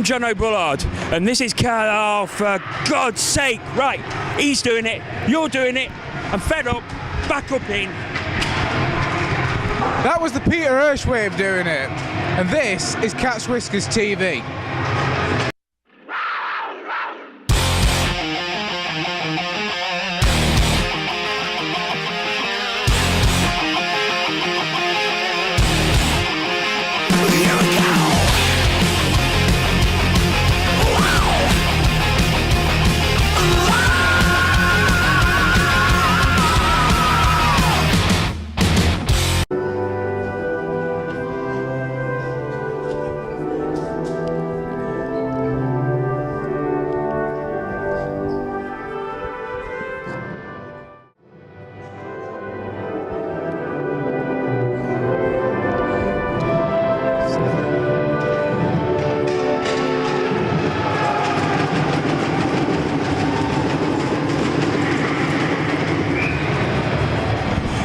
I'm Jono Bullard, and this is oh, for God's sake. Right, he's doing it, you're doing it. I'm fed up, back up in. That was the Peter Hirsch way of doing it. And this is Catch Whiskers TV.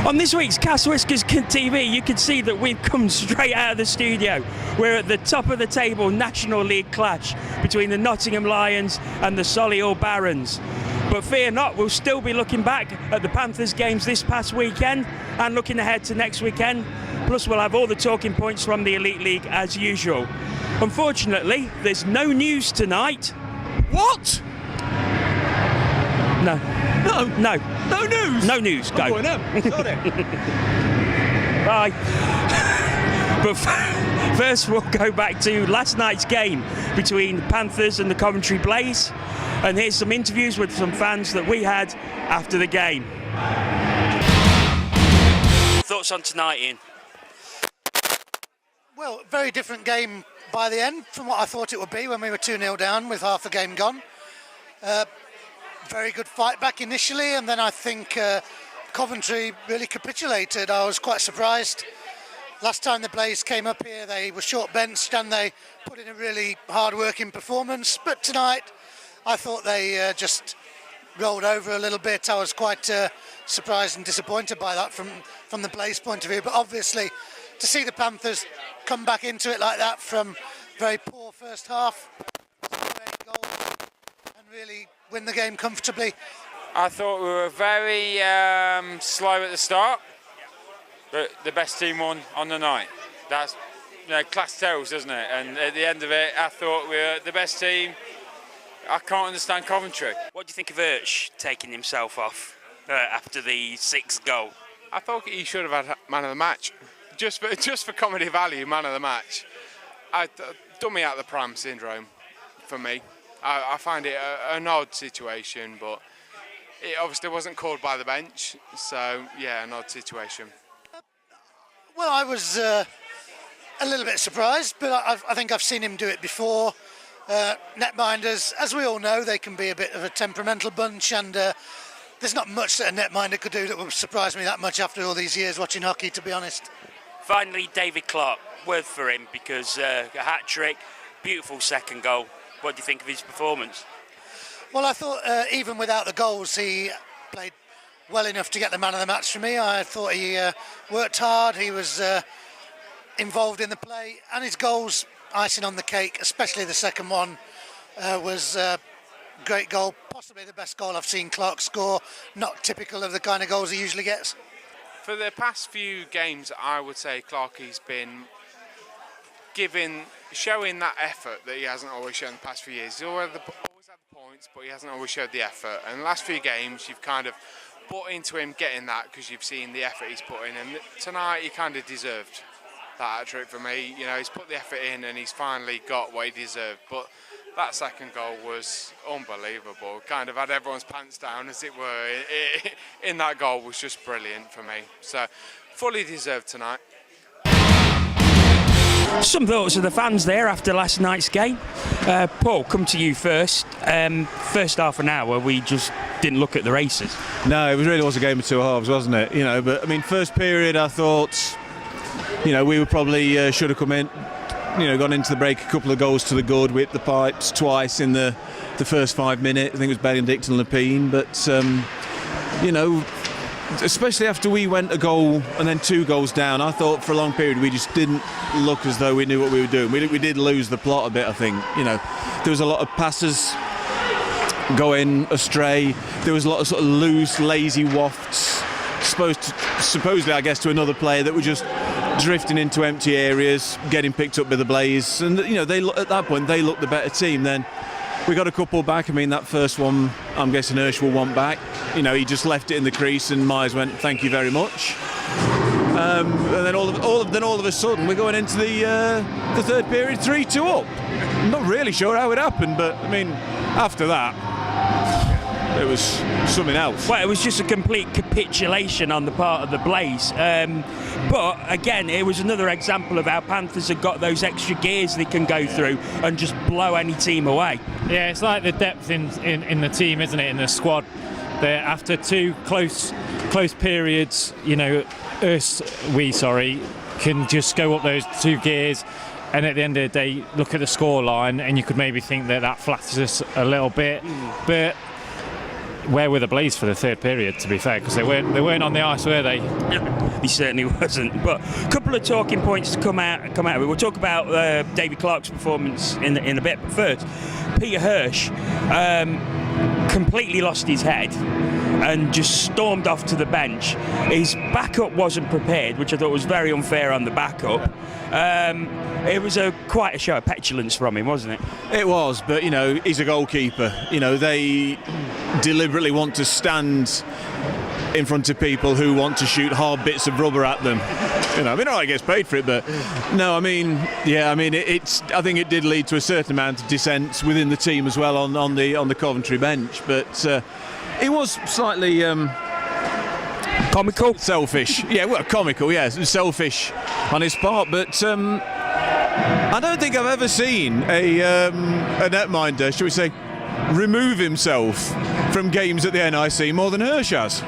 On this week's Catch Whiskers TV, you can see that we've come straight out of the studio. We're at the top of the table National League clash between the Nottingham Lions and the Solihull Barons. But fear not, we'll still be looking back at the Panthers games this past weekend and looking ahead to next weekend. Plus we'll have all the talking points from the Elite League as usual. Unfortunately, there's no news tonight. What? No. No. No news? No news, go. I'm going home. Sorry. Bye. But first we'll go back to last night's game between the Panthers and the Coventry Blaze. And here's some interviews with some fans that we had after the game. Thoughts on tonight, Ian? Well, very different game by the end from what I thought it would be when we were 2-0 down with half the game gone. Very good fight back initially, and then I think Coventry really capitulated. I was quite surprised. Last time the Blaze came up here, they were short benched and they put in a really hard-working performance. But tonight, I thought they just rolled over a little bit. I was quite surprised and disappointed by that from the Blaze point of view. But obviously, to see the Panthers come back into it like that from very poor first half, and really win the game comfortably. I thought we were very slow at the start, but the best team won on the night. That's, class tells, doesn't it? And at the end of it, I thought we were the best team. I can't understand Coventry. What do you think of Hirsch taking himself off after the 6th goal? I thought he should have had man of the match. Just for comedy value, man of the match. Done me out the pram syndrome for me. I find it an odd situation, but it obviously wasn't called by the bench, so yeah, an odd situation. Well, I was a little bit surprised, but I think I've seen him do it before. Netminders, as we all know, they can be a bit of a temperamental bunch, and there's not much that a netminder could do that would surprise me that much after all these years watching hockey, to be honest. Finally, David Clark, word for him, because a hat-trick, beautiful second goal. What do you think of his performance? Well, I thought even without the goals, he played well enough to get the man of the match for me. I thought he worked hard, he was involved in the play, and his goals, icing on the cake, especially the second one, was a great goal, possibly the best goal I've seen Clark score, not typical of the kind of goals he usually gets. For the past few games, I would say Clarkie's been showing that effort that he hasn't always shown the past few years. He's always had the points, but he hasn't always showed the effort. And the last few games, you've kind of bought into him getting that because you've seen the effort he's put in. And tonight, he kind of deserved that hat-trick for me. He's put the effort in and he's finally got what he deserved. But that second goal was unbelievable. Kind of had everyone's pants down, as it were. In that goal was just brilliant for me. So, fully deserved tonight. Some thoughts of the fans there after last night's game. Paul, come to you first. First half an hour, we just didn't look at the races. No, it really was a game of two halves, wasn't it? But I mean, first period, I thought, we were probably should have come in, gone into the break, a couple of goals to the good, whipped the pipes twice in the first 5 minutes. I think it was Benedict and Lepine, but especially after we went a goal and then 2 goals down, I thought for a long period we just didn't look as though we knew what we were doing. We did lose the plot a bit, I think. There was a lot of passes going astray. There was a lot of sort of loose, lazy wafts, supposedly, I guess, to another player that were just drifting into empty areas, getting picked up by the Blaze. And they at that point they looked the better team. Then we got a couple back. I mean, that first one, I'm guessing ENIHL will want back. He just left it in the crease, and Myers went, "Thank you very much." And then all of a sudden, we're going into the third period 3-2 up. I'm not really sure how it happened, but I mean, after that, it was something else. Well, it was just a complete capitulation on the part of the Blaze. But again, it was another example of how Panthers have got those extra gears they can go through and just blow any team away. Yeah, it's like the depth in the team, isn't it, in the squad. That after 2 close periods, we can just go up those 2 gears. And at the end of the day, look at the score line, and you could maybe think that flatters us a little bit. But where were the Blaze for the third period, to be fair? Because they weren't on the ice, were they? He certainly wasn't. But a couple of talking points to come out of it. We'll talk about David Clarke's performance in a bit. But first, Peter Hirsch completely lost his head and just stormed off to the bench. His backup wasn't prepared, which I thought was very unfair on the backup. It was quite a show of petulance from him, wasn't it? It was, but he's a goalkeeper. They deliberately want to stand in front of people who want to shoot hard bits of rubber at them. I gets paid for it, but no, I think it did lead to a certain amount of dissent within the team as well on the Coventry bench, but it was slightly comical, selfish. Yeah, well, comical. Yeah, selfish on his part, but I don't think I've ever seen a netminder, shall we say, remove himself from games at the NIC more than Hirsch has.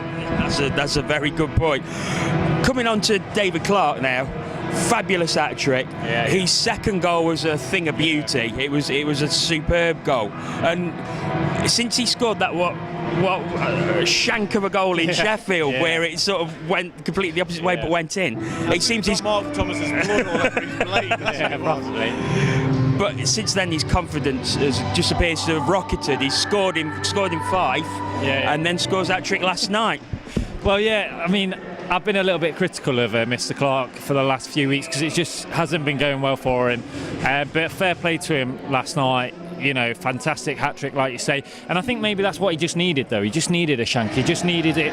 That's a very good point. Coming on to David Clarke now, fabulous hat-trick. Yeah. His second goal was a thing of beauty. It was a superb goal, and since he scored that a shank of a goal in Sheffield, where it sort of went completely the opposite way but went in, it seems he's Mark Thomas's blood all over his blade. Probably. But since then, his confidence just appears to have rocketed. He's scored in 5, and then scores that trick last night. Well, yeah, I mean, I've been a little bit critical of Mr. Clarke for the last few weeks because it just hasn't been going well for him. But fair play to him last night. Fantastic hat-trick, like you say. And I think maybe that's what he just needed, though. He just needed a shank. He just needed it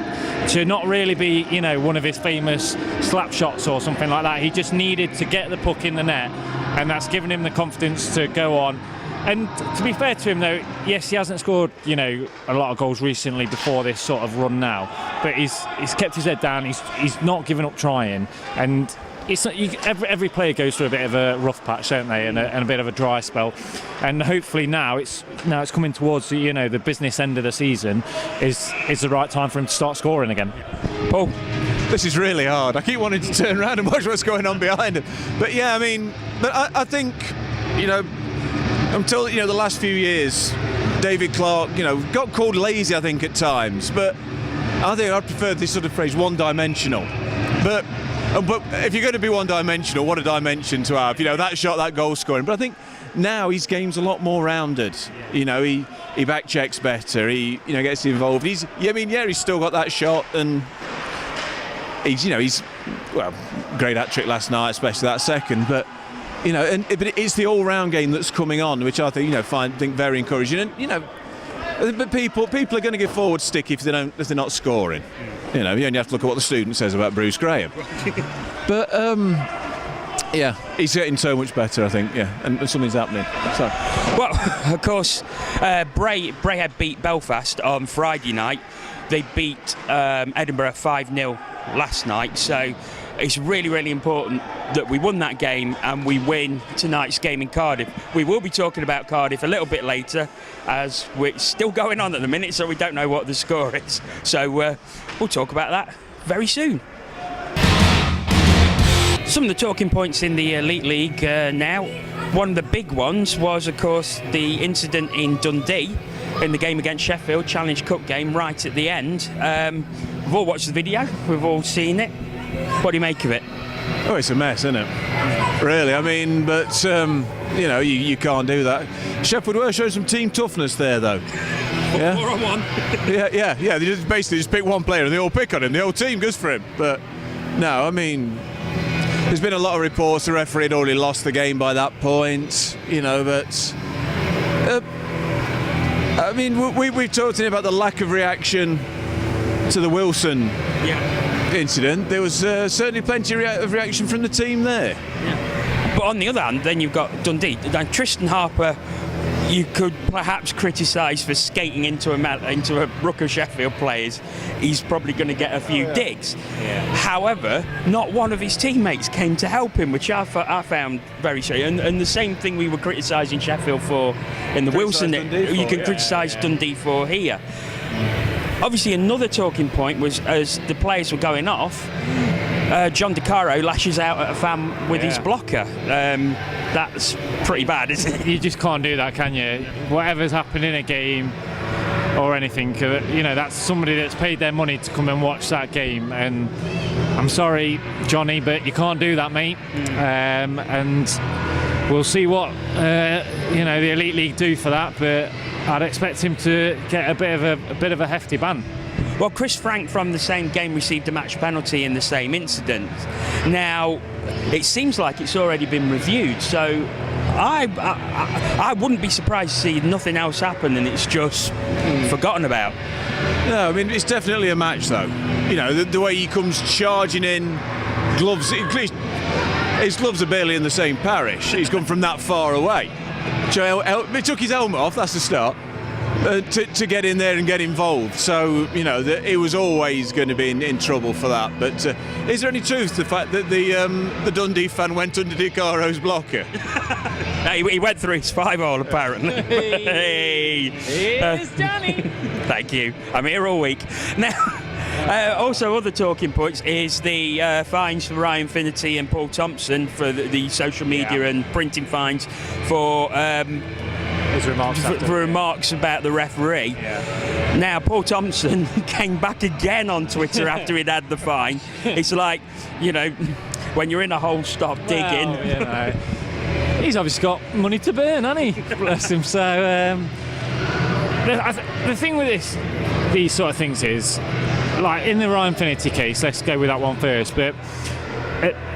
to not really be, one of his famous slap shots or something like that. He just needed to get the puck in the net, and that's given him the confidence to go on. And to be fair to him, though, yes, he hasn't scored, a lot of goals recently before this sort of run now, but he's kept his head down. He's not given up trying, and it's not, every player goes through a bit of a rough patch, don't they, and a bit of a dry spell. And hopefully now it's coming towards the business end of the season is the right time for him to start scoring again. Paul, this is really hard. I keep wanting to turn around and watch what's going on behind him, but yeah, I think until the last few years, David Clarke got called lazy, I think, at times, but I think I prefer this sort of phrase, one-dimensional. But if you're going to be one-dimensional, what a dimension to have. That shot, that goal scoring. But I think now his game's a lot more rounded. He back checks better. He gets involved. He's still got that shot, and he's great hat trick last night, especially that second. But but it's the all-round game that's coming on, which I think think very encouraging. And but people are going to give forward stick if they're not scoring. You only have to look at what the student says about Bruce Graham. But he's getting so much better, I think. Yeah, and something's happening. So. Well, of course, Bray had beat Belfast on Friday night. They beat Edinburgh 5-0 last night. So it's really, really important that we won that game and we win tonight's game in Cardiff. We will be talking about Cardiff a little bit later, as we're still going on at the minute, so we don't know what the score is. So we'll talk about that very soon. Some of the talking points in the Elite League now. One of the big ones was, of course, the incident in Dundee in the game against Sheffield, Challenge Cup game, right at the end. We've all watched the video. We've all seen it. What do you make of it? Oh, it's a mess, isn't it? Really, I mean, but you know, you can't do that. Sheffield were showing some team toughness there, though. Yeah. 4-on-1. Yeah. They basically just pick one player and they all pick on him. The whole team goes for him. But no, I mean, there's been a lot of reports the referee had already lost the game by that point. You know, but I mean, we've talked about the lack of reaction to the Wilson incident. There was certainly plenty of reaction from the team there. Yeah. But on the other hand, then you've got Dundee. And Tristan Harper, you could perhaps criticise for skating into a ruck of Sheffield players. He's probably going to get a few digs. Yeah. However, not one of his teammates came to help him, which I found very strange. And the same thing we were criticising Sheffield for in the Wilson. You can criticise Dundee for here. Obviously, another talking point was as the players were going off, John DeCaro lashes out at a fan with his blocker. That's pretty bad, isn't it? You just can't do that, can you? Whatever's happened in a game or anything, you know, that's somebody that's paid their money to come and watch that game. And I'm sorry, Johnny, but you can't do that, mate. And we'll see what you know, the Elite League do for that. But I'd expect him to get a bit of a hefty ban. Well, Chris Frank from the same game received a match penalty in the same incident. Now, it seems like it's already been reviewed, so I wouldn't be surprised to see nothing else happen and it's just forgotten about. No, I mean, it's definitely a match, though. You know, the way he comes charging in, gloves, his gloves are barely in the same parish. He's come from that far away. He took his helmet off, that's the start, to get in there and get involved. So, you know, it was always going to be in trouble for that. But is there any truth to the fact that the Dundee fan went under DeCaro's blocker? He went through his 5-hole, apparently. Hey. Here's Danny. Thank you. I'm here all week. Now, also, other talking points is the fines for Ryan Finnerty and Paul Thompson for the social media and printing fines for his remarks about the referee. Yeah. Now, Paul Thompson came back again on Twitter after he'd had the fine. It's like, you know, when you're in a hole, stop digging. You know, he's obviously got money to burn, hasn't he? Bless him. So the thing with these sort of things is, like in the Ryan Finnerty case, let's go with that one first, but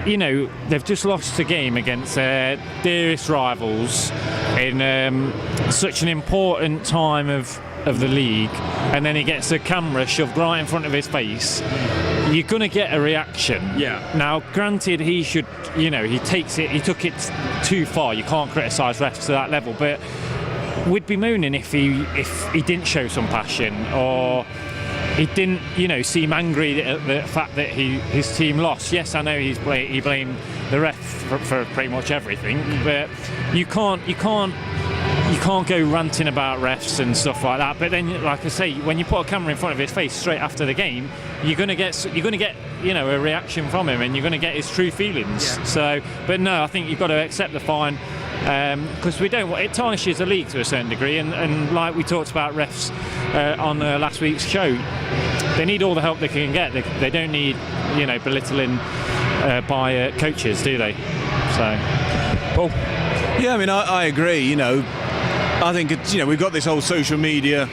you know, they've just lost a game against their dearest rivals in such an important time of the league, and then he gets a camera shoved right in front of his face. You're going to get a reaction. Yeah. Now, granted, he should, you know, he took it too far. You can't criticise refs to that level, but we'd be mooning if he didn't show some passion, or he didn't, you know, seem angry at the fact that his team lost. Yes, I know he blamed the ref for pretty much everything, but you can't go ranting about refs and stuff like that. But then, like I say, when you put a camera in front of his face straight after the game, you're going to get you know, a reaction from him, and you're going to get his true feelings. Yeah. So, but no, I think you've got to accept the fine. Because it tarnishes the league to a certain degree, and like we talked about refs on last week's show, they need all the help they can get. They don't need, you know, belittling by coaches, do they? So, Paul? Yeah, I mean, I agree. You know, I think it's, you know, we've got this whole social media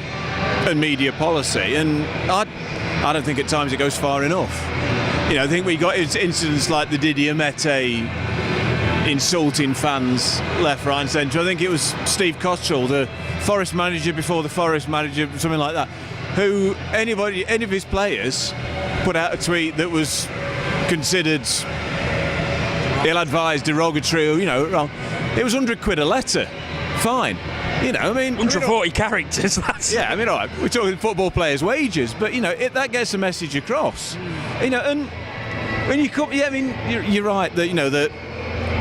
and media policy, and I don't think at times it goes far enough. You know, I think we got incidents like the Didier Mete insulting fans left, right and centre. I think it was Steve Cottrell, the Forest manager before the Forest manager, something like that, who any of his players put out a tweet that was considered ill-advised, derogatory, or, you know, wrong. It was £100 a letter. Fine. You know, I mean, 140 characters. That's yeah, I mean, all right, we're talking football players' wages, but, you know, that gets the message across. You know, and when you come, yeah, I mean, you're right that, you know, that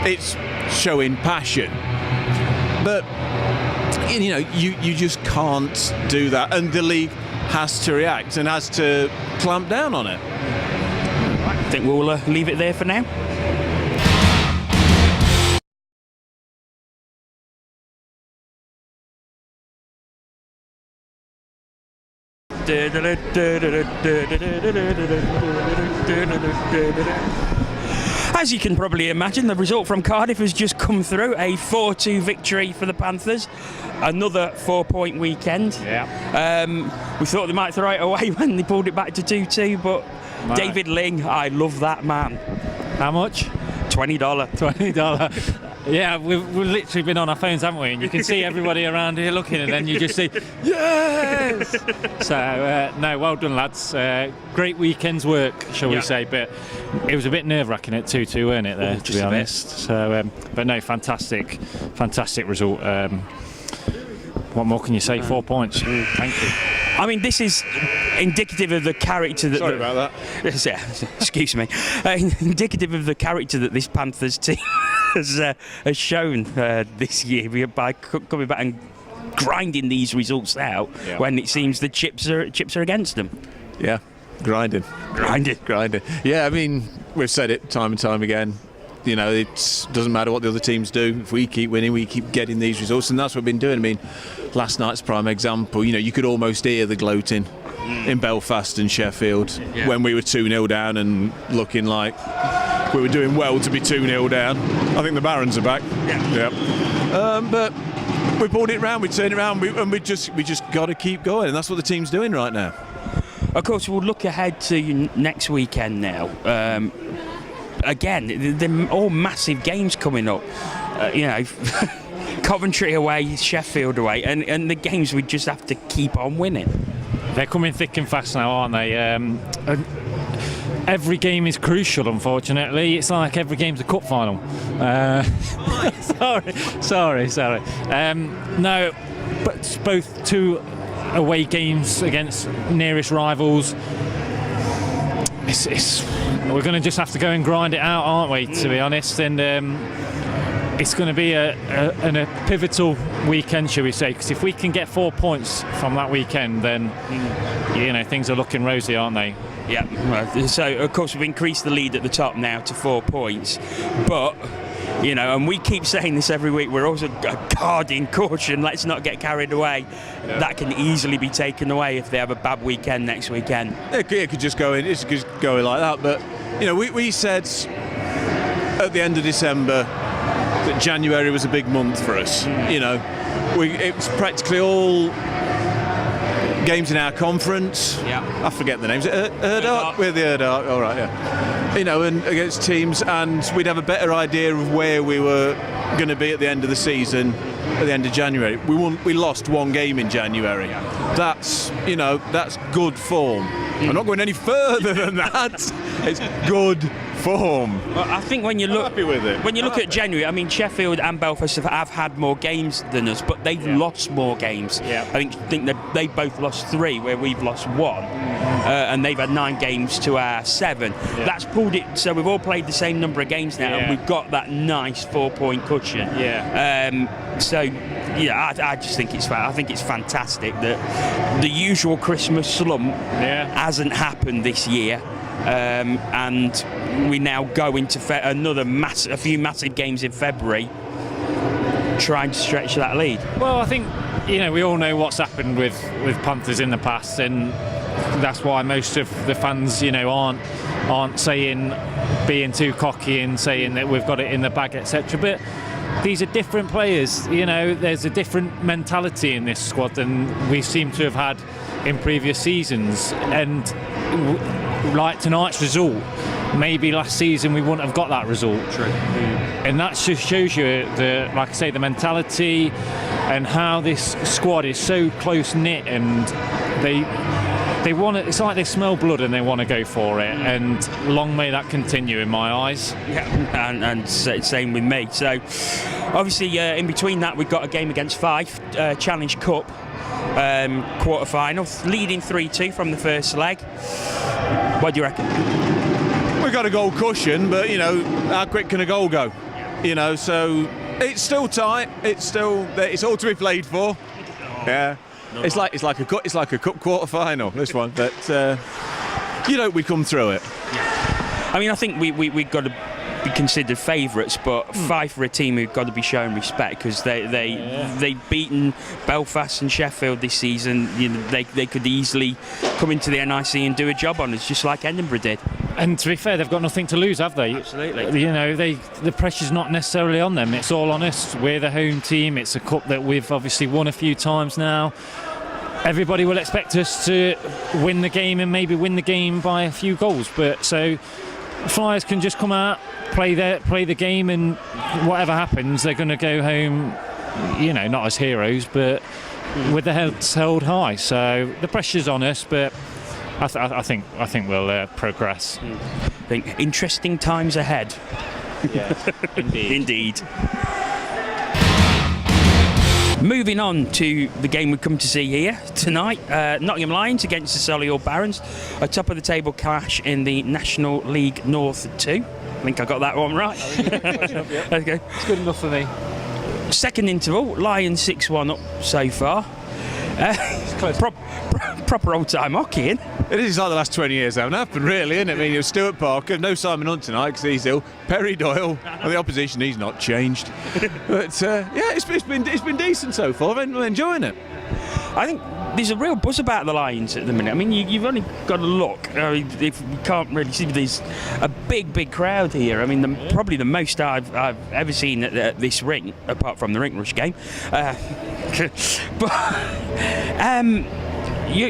it's showing passion, but, you know, you just can't do that, and the league has to react and has to clamp down on it. I think we'll leave it there for now. As you can probably imagine, the result from Cardiff has just come through, a 4-2 victory for the Panthers. Another 4-point weekend. Yeah. We thought they might throw it away when they pulled it back to 2-2, but David Ling, I love that man. How much? $20. $20. Yeah, we've literally been on our phones, haven't we? And you can see everybody around here looking, and then you just see, yes! So, no, well done, lads. Great weekend's work, shall we say, but it was a bit nerve-wracking at 2-2, weren't it, there, to be honest? So, but no, fantastic result. What more can you say? 4 points. Thank you. I mean, this is indicative of the character that... Sorry about that. Yeah, excuse me. Indicative of the character that this Panthers team has shown this year by coming back and grinding these results out when it seems the chips are against them. Yeah, grinding. Yeah, I mean, we've said it time and time again. You know, it doesn't matter what the other teams do. If we keep winning, we keep getting these results, and that's what we've been doing. I mean, last night's prime example. You know, you could almost hear the gloating in Belfast and Sheffield when we were 2-0 down and looking like we were doing well to be 2-0 down. I think the Barons are back. But we pulled it round, we turned it around, and we just got to keep going, and that's what the team's doing right now. Of course, we'll look ahead to next weekend now. Again, they're all massive games coming up. You know, Coventry away, Sheffield away, and the games we just have to keep on winning. They're coming thick and fast now, aren't they? Every game is crucial, unfortunately. It's like every game's a cup final. Sorry. No, but both two away games against nearest rivals. We're going to just have to go and grind it out, aren't we, to be honest? And it's going to be a pivotal weekend, shall we say? Because if we can get 4 points from that weekend, then you know things are looking rosy, aren't they? Yeah. So of course we've increased the lead at the top now to 4 points, but you know, and we keep saying this every week. We're also guarding caution. Let's not get carried away. Yeah. That can easily be taken away if they have a bad weekend next weekend. It could just go in. It's just going like that. But you know, we said at the end of December that January was a big month for us. You know, it was practically all games in our conference. Yeah. I forget the names. Erdart? We're the Erdart. All right, yeah. You know, and against teams, and we'd have a better idea of where we were going to be at the end of the season, at the end of January. We lost one game in January. Yeah. That's good form. I'm not going any further than that. It's good form. Well, I think when you look happy with it. When you look at January, I mean, Sheffield and Belfast have had more games than us, but they've lost more games. Yeah. I think that they both lost 3, where we've lost 1, and they've had 9 games to our 7. Yeah. That's pulled it. So we've all played the same number of games now, and we've got that nice 4-point cushion. Yeah. So yeah, I just think it's fantastic that the usual Christmas slump hasn't happened this year. And we now go into a few massive games in February, trying to stretch that lead. Well, I think we all know what's happened with Panthers in the past, and that's why most of the fans aren't saying, being too cocky and saying that we've got it in the bag, etc. But these are different players. There's a different mentality in this squad than we seem to have had in previous seasons, and like tonight's result, maybe last season we wouldn't have got that result. True. And that just shows you the mentality and how this squad is so close knit, and they want it. It's like they smell blood and they want to go for it. And long may that continue in my eyes. Yeah, and same with me. So obviously in between that we've got a game against Fife, Challenge Cup. Quarter-final, leading 3-2 from the first leg. What do you reckon? We've got a goal cushion, but how quick can a goal go? So it's still tight. It's all to be played for. Yeah, it's like a cup quarter-final, this one. But we come through it. Yeah. I mean, I think we've got to be considered favourites, but Fife are a team who've got to be shown respect because they've beaten Belfast and Sheffield this season. You know, they could easily come into the NIC and do a job on us, just like Edinburgh did. And to be fair, they've got nothing to lose, have they? Absolutely. You know, the pressure's not necessarily on them. It's all on us. We're the home team. It's a cup that we've obviously won a few times now. Everybody will expect us to win the game and maybe win the game by a few goals. But so Flyers can just come out, play the game, and whatever happens, they're going to go home, you know, not as heroes, but with their heads held high. So the pressure's on us, but I think we'll progress. I think interesting times ahead. Yeah, Indeed. Moving on to the game we've come to see here tonight, Nottingham Lions against the Solihull Barons, a top of the table clash in the National League North 2. I think I got that one right. Okay. It's good enough for me. Second interval, Lions 6-1 up so far. Proper old time hockey, in. It is like the last 20 years haven't happened, really, isn't it? I mean, it was Stuart Parker, no Simon Hunt tonight because he's ill. Perry Doyle, and the opposition, he's not changed. But yeah, it's been decent so far. I'm enjoying it. I think there's a real buzz about the Lions at the minute. I mean, you've only got to look. If you can't really see, there's a big crowd here. I mean, probably the most I've ever seen at this rink, apart from the Rink Rush game. But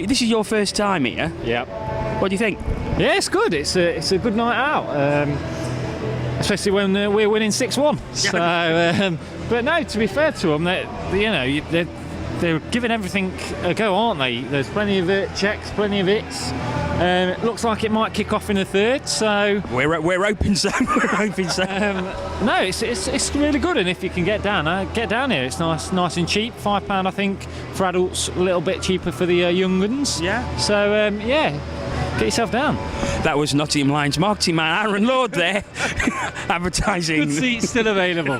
this is your first time here. Yeah. What do you think? Yeah, it's good. It's a good night out, especially when we're winning 6-1. So, but no, to be fair to them, they're giving everything a go, aren't they? There's plenty of checks, plenty of hits. It looks like it might kick off in the third, so we're open, Sam. We're hoping so. No, it's really good, and if you can get down here. It's nice and cheap. £5, I think, for adults. A little bit cheaper for the young ones. Yeah. So yeah, get yourself down. That was Nottingham Lions marketing man Aaron Lord there, advertising. Good seats still available.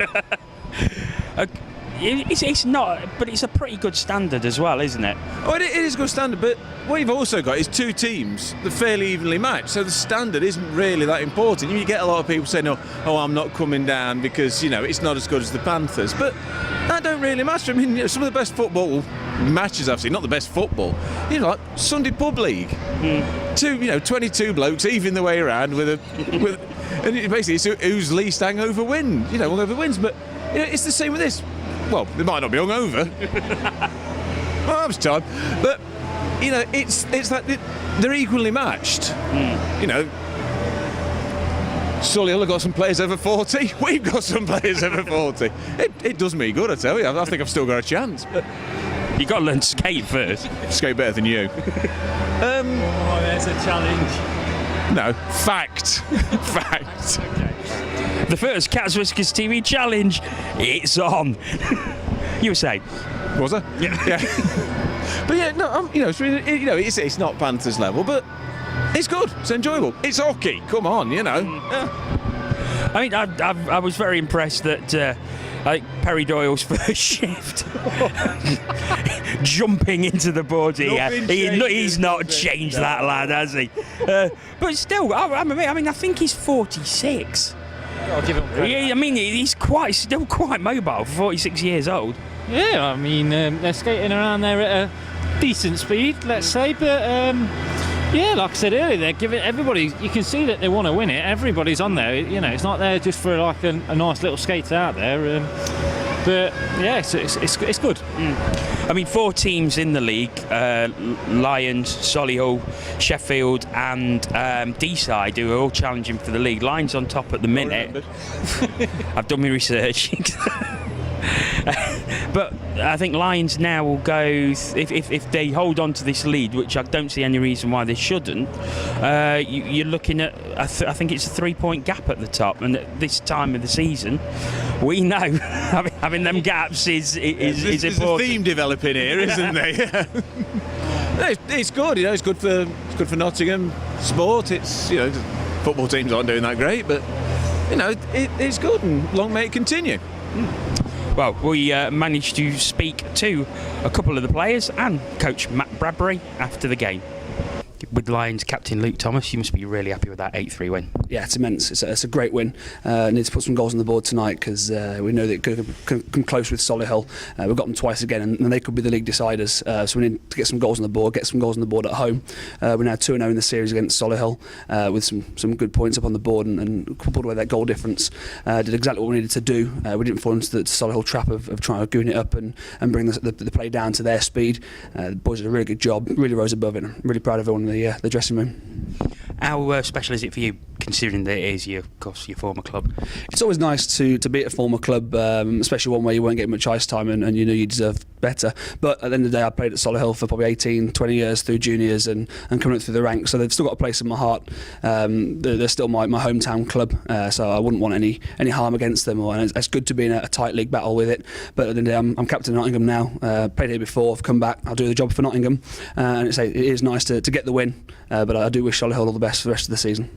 It's not, but it's a pretty good standard as well, isn't it? Oh, it is a good standard, but what you've also got is two teams that are fairly evenly matched, so the standard isn't really that important. You get a lot of people saying, oh, I'm not coming down because, you know, it's not as good as the Panthers, but that don't really matter. I mean, you know, some of the best football matches I've seen, not the best football, you know, like Sunday Pub League. 22 blokes, even the way around, and basically it's who's least hangover wins, you know, hungover wins, but you know, it's the same with this. Well, they might not be hungover. Well, that was time. But, you know, it's that they're equally matched. You know, Solihull have got some players over 40. We've got some players over 40. It does me good, I tell you. I think I've still got a chance. But You've got to learn to skate first. Skate better than you. Oh, there's a challenge. No, fact. Fact. Okay. The first Cats Whiskers TV challenge, it's on. You were saying? Was I? Yeah. But yeah, no, you know, it's really, you know, it's not Panthers level, but it's good. It's enjoyable. It's hockey. Come on, you know. Yeah. I mean, I was very impressed that I think Perry Doyle's first shift, jumping into the board here. He's not changed that lad, has he? But still, I mean, I think he's 46. I'll give him credit. Yeah, I mean, he's still quite mobile for 46 years old. Yeah, I mean, they're skating around there at a decent speed, let's say, but yeah, like I said earlier, they're giving everybody. You can see that they want to win it. Everybody's on there. You know, it's not there just for like a nice little skate out there. But yeah, it's good. I mean, 4 teams in the league: Lions, Solihull, Sheffield, and D-side, who are all challenging for the league. Lions on top at the minute. I've done my research. But I think Lions now will go, if they hold on to this lead, which I don't see any reason why they shouldn't, you're looking at, I think it's a 3-point gap at the top, and at this time of the season, we know having them gaps is important. There's a theme developing here, isn't there? It's good, you know, it's good for Nottingham sport. It's, you know, football teams aren't doing that great, but you know, it's good, and long may it continue. Well, we managed to speak to a couple of the players and coach Matt Bradbury after the game. With Lions captain Luke Thomas, you must be really happy with that 8-3 win. Yeah, it's immense. It's a great win. Need to put some goals on the board tonight because we know that it could come close with Solihull. We've got them twice again, and they could be the league deciders. So we need to get some goals on the board, get some goals on the board at home. We're now 2-0 in the series against Solihull with some good points up on the board and coupled with that goal difference. Did exactly what we needed to do. We didn't fall into the Solihull trap of trying to goon it up and bring the play down to their speed. The boys did a really good job, really rose above it. I'm really proud of everyone in the dressing room. How special is it for you, considering that it is your former club? It's always nice to be at a former club, especially one where you weren't getting much ice time and you know you deserve better. But at the end of the day, I played at Solihull for probably 18, 20 years through juniors and coming up through the ranks, so they've still got a place in my heart. They're still my hometown club, so I wouldn't want any harm against them. And it's good to be in a tight league battle with it. But at the end of the day, I'm captain of Nottingham now. Played here before, I've come back, I'll do the job for Nottingham, and it is nice to get the win. But I do wish Solihull all the best for the rest of the season.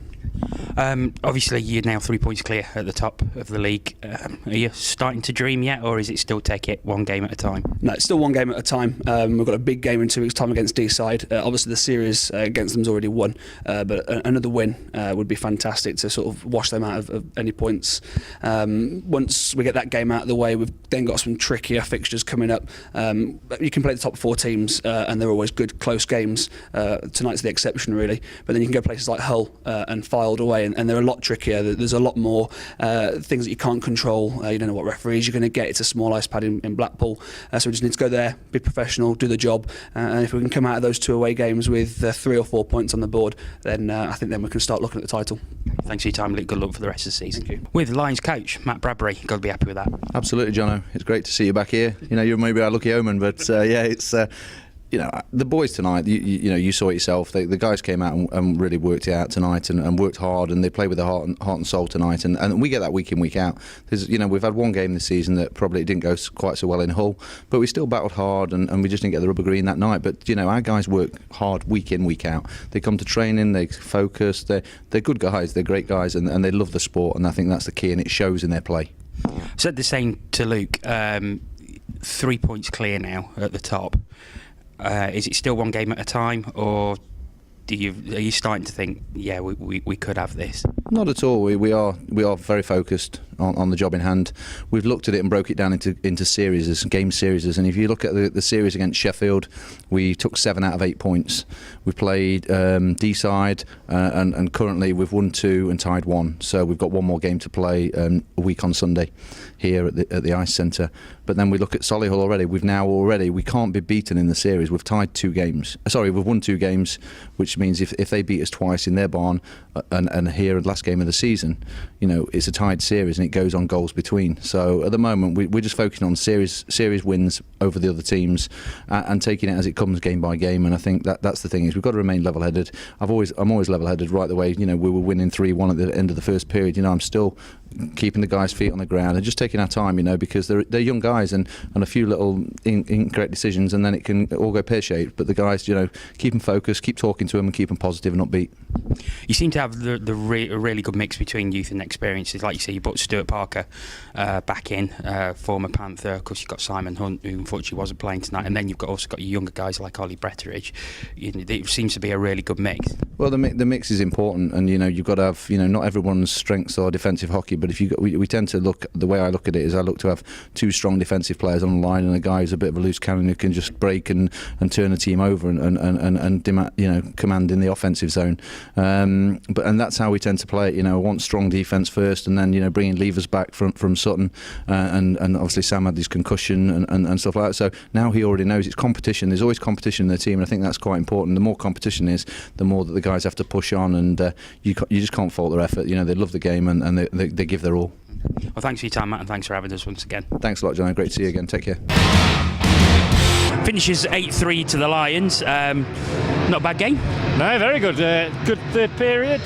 Obviously, you're now 3 points clear at the top of the league. Are you starting to dream yet, or is it still take it one game at a time? No, it's still one game at a time. We've got a big game in 2 weeks' time against D-side. Obviously, the series against them's already won, but another win would be fantastic to sort of wash them out of any points. Once we get that game out of the way, we've then got some trickier fixtures coming up. You can play the top 4 teams, and they're always good, close games. Tonight's the exception, really. But then you can go places like Hull and Fylde away, and they're a lot trickier. There's a lot more things that you can't control. You don't know what referees you're going to get. It's a small ice pad in Blackpool, so we just need to go there, be professional, do the job, and if we can come out of those 2 away games with 3 or 4 points on the board, then I think then we can start looking at the title. Thanks for your time, Luke. Good luck for the rest of the season. Thank you. With Lions coach Matt Bradbury, got to be happy with that. Absolutely, Jono. It's great to see you back here. You know, you're maybe our lucky omen, but yeah, it's. You know, the boys tonight, you know, you saw it yourself. The guys came out and really worked it out tonight and worked hard, and they played with their heart and soul tonight. And we get that week in, week out. There's, you know, we've had one game this season that probably didn't go quite so well in Hull, but we still battled hard and we just didn't get the rubber green that night. But, you know, our guys work hard week in, week out. They come to training, they focus, they're good guys, they're great guys, and they love the sport, and I think that's the key, and it shows in their play. Said the same to Luke. 3 points clear now at the top. Is it still one game at a time, or are you starting to think, yeah, we could have this? Not at all. We are very focused on the job in hand. We've looked at it and broke it down into series, game series. And if you look at the series against Sheffield, we took 7 out of 8 points. We played D-side, and currently we've won 2 and tied 1. So we've got one more game to play a week on Sunday here at the Ice Centre. But then we look at Solihull already. We can't be beaten in the series. We've tied 2 games. We've won 2 games, which means if they beat us twice in their barn and here at the last game of the season, you know, it's a tied series and it goes on goals between. So at the moment we're just focusing on series wins over the other teams and taking it as it comes game by game. And I think that's the thing, is we've got to remain level-headed. I'm always level-headed right the way. You know, we were winning 3-1 at the end of the first period. You know, I'm still keeping the guys' feet on the ground and just taking our time, you know, because they're young guys and a few little incorrect decisions and then it can all go pear-shaped. But the guys, you know, keep them focused, keep talking to them and keep them positive and upbeat. You seem to have a really good mix between youth and experiences. Like you say, you brought Stuart Parker back in, former Panther. Of course, you've got Simon Hunt, who unfortunately wasn't playing tonight, and then you've also got your younger guys like Ollie Bradbury. It seems to be a really good mix. Well, the mix is important, and you know, you've got to have, you know, not everyone's strengths are defensive hockey, but if we tend to look, the way I look at it is I look to have 2 strong defensive players on the line and a guy who's a bit of a loose cannon who can just break and turn the team over and demand, you know, command in the offensive zone. But that's how we tend to play it. You know, I want strong defence first, and then, you know, bringing levers back from Sutton, and obviously Sam had his concussion and stuff like that. So now he already knows it's competition. There's always competition in the team, and I think that's quite important. The more competition is, the more that the guys have to push on, and you just can't fault their effort. You know, they love the game and they give their all. Well, thanks for your time, Matt, and thanks for having us once again. Thanks a lot, John. Great to see you again. Take care. Finishes 8-3 to the Lions. Not a bad game. No, very good. Good third period.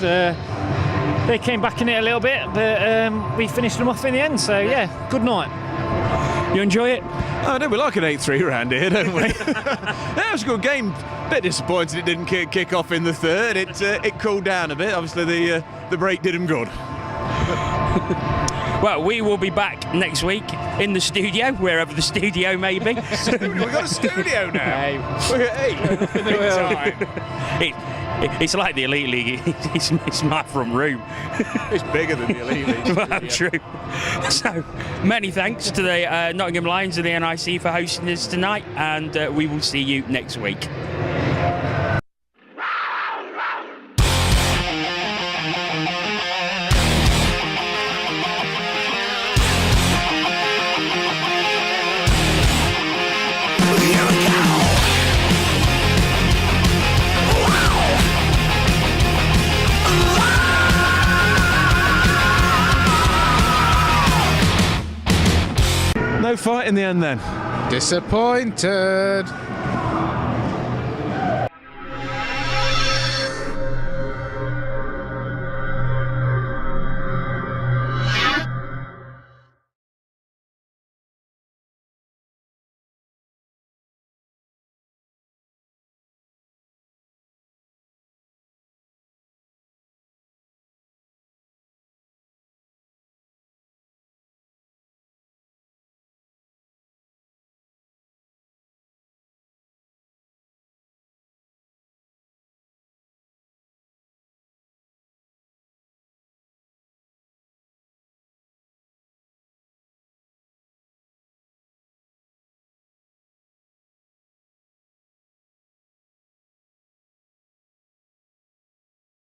They came back in it a little bit, but we finished them off in the end. So yeah, good night. You enjoy it? Oh, don't we like an 8-3 around here, don't we? That was a good game. Bit disappointed it didn't kick off in the third. It cooled down a bit. Obviously the break did him good. Well, we will be back next week. in the studio, wherever the studio may be. We've got a studio now. It's like the Elite League. It's my front room. It's bigger than the Elite League. Well, true. So, many thanks to the Nottingham Lions and the NIC for hosting us tonight, and we will see you next week. No fight in the end then. Disappointed.